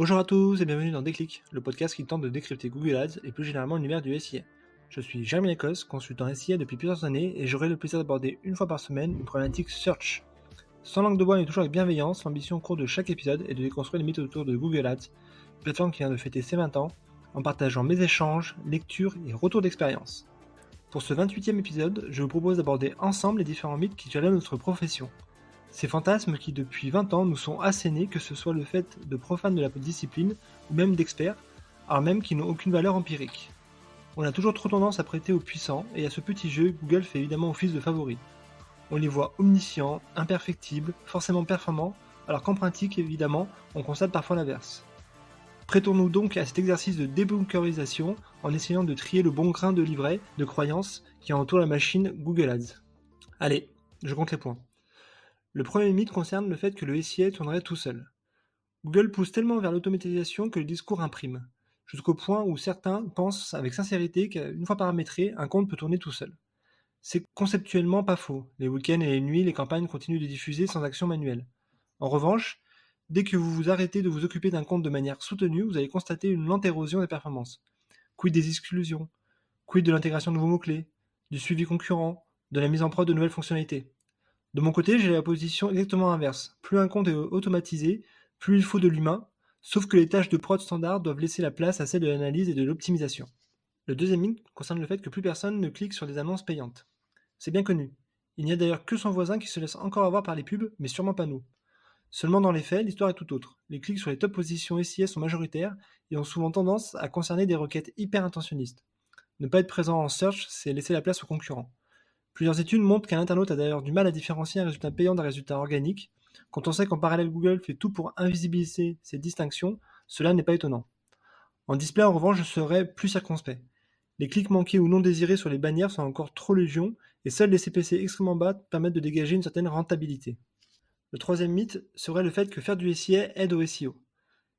Bonjour à tous et bienvenue dans Déclic, le podcast qui tente de décrypter Google Ads et plus généralement l'univers du SIA. Je suis Jérémy Lacoste, consultant SIA depuis plusieurs années et j'aurai le plaisir d'aborder une fois par semaine une problématique search. Sans langue de bois mais toujours avec bienveillance, l'ambition au cours de chaque épisode est de déconstruire les mythes autour de Google Ads, une plateforme qui vient de fêter ses 20 ans, en partageant mes échanges, lectures et retours d'expérience. Pour ce 28e épisode, je vous propose d'aborder ensemble les différents mythes qui jalonnent notre profession. Ces fantasmes qui depuis 20 ans nous sont assénés, que ce soit le fait de profanes de la discipline ou même d'experts, alors même qu'ils n'ont aucune valeur empirique. On a toujours trop tendance à prêter aux puissants et à ce petit jeu, Google fait évidemment office de favori. On les voit omniscients, imperfectibles, forcément performants, alors qu'en pratique évidemment, on constate parfois l'inverse. Prêtons-nous donc à cet exercice de débunkerisation en essayant de trier le bon grain de livret de croyances qui entoure la machine Google Ads. Allez, je compte les points. Le premier mythe concerne le fait que le SIA tournerait tout seul. Google pousse tellement vers l'automatisation que le discours imprime, jusqu'au point où certains pensent avec sincérité qu'une fois paramétré, un compte peut tourner tout seul. C'est conceptuellement pas faux. Les week-ends et les nuits, les campagnes continuent de diffuser sans action manuelle. En revanche, dès que vous vous arrêtez de vous occuper d'un compte de manière soutenue, vous allez constater une lente érosion des performances. Quid des exclusions? Quid de l'intégration de nouveaux mots-clés? Du suivi concurrent? De la mise en prod de nouvelles fonctionnalités? De mon côté, j'ai la position exactement inverse. Plus un compte est automatisé, plus il faut de l'humain, sauf que les tâches de prod standard doivent laisser la place à celles de l'analyse et de l'optimisation. Le deuxième mythe concerne le fait que plus personne ne clique sur des annonces payantes. C'est bien connu. Il n'y a d'ailleurs que son voisin qui se laisse encore avoir par les pubs, mais sûrement pas nous. Seulement dans les faits, l'histoire est tout autre. Les clics sur les top positions SIA sont majoritaires et ont souvent tendance à concerner des requêtes hyper intentionnistes. Ne pas être présent en search, c'est laisser la place aux concurrents. Plusieurs études montrent qu'un internaute a d'ailleurs du mal à différencier un résultat payant d'un résultat organique. Quand on sait qu'en parallèle Google fait tout pour invisibiliser ces distinctions, cela n'est pas étonnant. En display, en revanche, je serais plus circonspect. Les clics manqués ou non désirés sur les bannières sont encore trop légion, et seuls les CPC extrêmement bas permettent de dégager une certaine rentabilité. Le troisième mythe serait le fait que faire du SIA aide au SEO.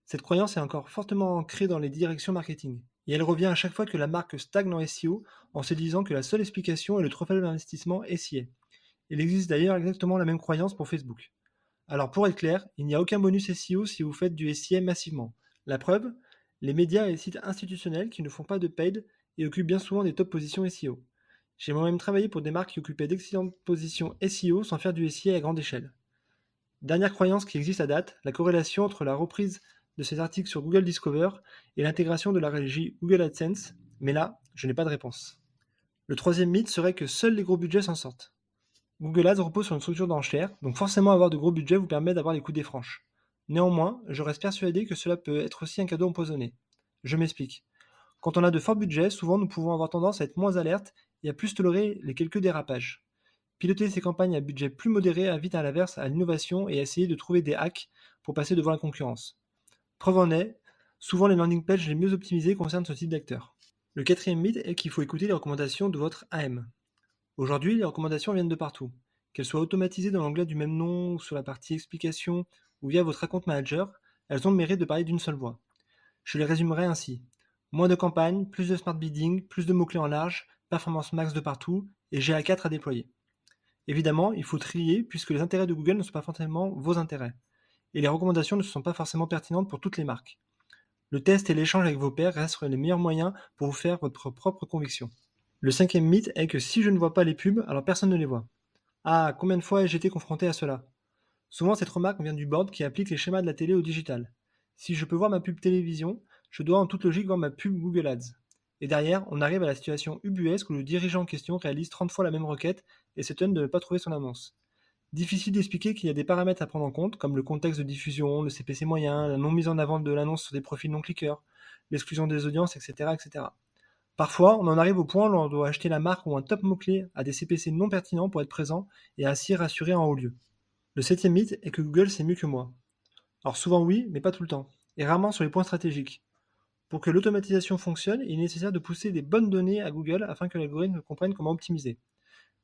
Cette croyance est encore fortement ancrée dans les directions marketing, et elle revient à chaque fois que la marque stagne en SEO en se disant que la seule explication est le trop faible investissement SIA. Il existe d'ailleurs exactement la même croyance pour Facebook. Alors pour être clair, il n'y a aucun bonus SEO si vous faites du SIA massivement. La preuve, les médias et les sites institutionnels qui ne font pas de paid et occupent bien souvent des top positions SEO. J'ai moi-même travaillé pour des marques qui occupaient d'excellentes positions SEO sans faire du SIA à grande échelle. Dernière croyance qui existe à date, la corrélation entre la reprise de ces articles sur Google Discover et l'intégration de la régie Google AdSense, mais là, je n'ai pas de réponse. Le troisième mythe serait que seuls les gros budgets s'en sortent. Google Ads repose sur une structure d'enchères, donc forcément avoir de gros budgets vous permet d'avoir les coups des franches. Néanmoins, je reste persuadé que cela peut être aussi un cadeau empoisonné. Je m'explique. Quand on a de forts budgets, souvent nous pouvons avoir tendance à être moins alertes et à plus tolérer les quelques dérapages. Piloter ces campagnes à budget plus modéré invite à l'inverse à l'innovation et à essayer de trouver des hacks pour passer devant la concurrence. Preuve en est, souvent les landing pages les mieux optimisées concernent ce type d'acteurs. Le quatrième mythe est qu'il faut écouter les recommandations de votre AM. Aujourd'hui, les recommandations viennent de partout. Qu'elles soient automatisées dans l'onglet du même nom, ou sur la partie explication, ou via votre account manager, elles ont le mérite de parler d'une seule voix. Je les résumerai ainsi. Moins de campagnes, plus de smart bidding, plus de mots-clés en large, performance max de partout, et GA4 à déployer. Évidemment, il faut trier puisque les intérêts de Google ne sont pas forcément vos intérêts. Et les recommandations ne sont pas forcément pertinentes pour toutes les marques. Le test et l'échange avec vos pairs restent les meilleurs moyens pour vous faire votre propre conviction. Le cinquième mythe est que si je ne vois pas les pubs, alors personne ne les voit. Ah, combien de fois ai-je été confronté à cela? Souvent cette remarque vient du board qui applique les schémas de la télé au digital. Si je peux voir ma pub télévision, je dois en toute logique voir ma pub Google Ads. Et derrière, on arrive à la situation ubuesque où le dirigeant en question réalise 30 fois la même requête et s'étonne de ne pas trouver son annonce. Difficile d'expliquer qu'il y a des paramètres à prendre en compte, comme le contexte de diffusion, le CPC moyen, la non mise en avant de l'annonce sur des profils non cliqueurs, l'exclusion des audiences, etc., etc. Parfois, on en arrive au point où on doit acheter la marque ou un top mot-clé à des CPC non pertinents pour être présent et ainsi rassurer en haut lieu. Le septième mythe est que Google sait mieux que moi. Alors souvent oui, mais pas tout le temps, et rarement sur les points stratégiques. Pour que l'automatisation fonctionne, il est nécessaire de pousser des bonnes données à Google afin que l'algorithme comprenne comment optimiser.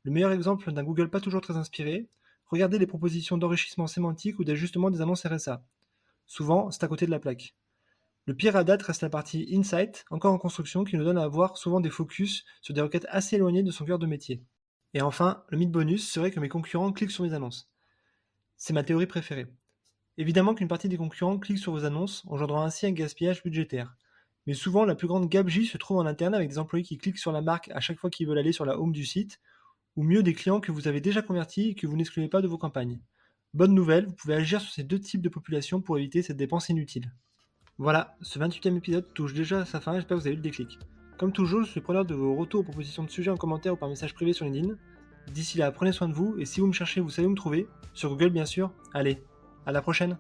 Le meilleur exemple d'un Google pas toujours très inspiré, regardez les propositions d'enrichissement sémantique ou d'ajustement des annonces RSA. Souvent, c'est à côté de la plaque. Le pire à date reste la partie Insight, encore en construction, qui nous donne à avoir souvent des focus sur des requêtes assez éloignées de son cœur de métier. Et enfin, le mythe bonus serait que mes concurrents cliquent sur mes annonces. C'est ma théorie préférée. Évidemment qu'une partie des concurrents cliquent sur vos annonces, engendrant ainsi un gaspillage budgétaire. Mais souvent, la plus grande gabegie se trouve en interne avec des employés qui cliquent sur la marque à chaque fois qu'ils veulent aller sur la home du site, ou mieux des clients que vous avez déjà convertis et que vous n'excluez pas de vos campagnes. Bonne nouvelle, vous pouvez agir sur ces deux types de populations pour éviter cette dépense inutile. Voilà, ce 28e épisode touche déjà à sa fin, j'espère que vous avez eu le déclic. Comme toujours, je suis preneur de vos retours, propositions de sujets en commentaire ou par message privé sur LinkedIn. D'ici là, prenez soin de vous, et si vous me cherchez, vous savez où me trouver, sur Google bien sûr. Allez, à la prochaine!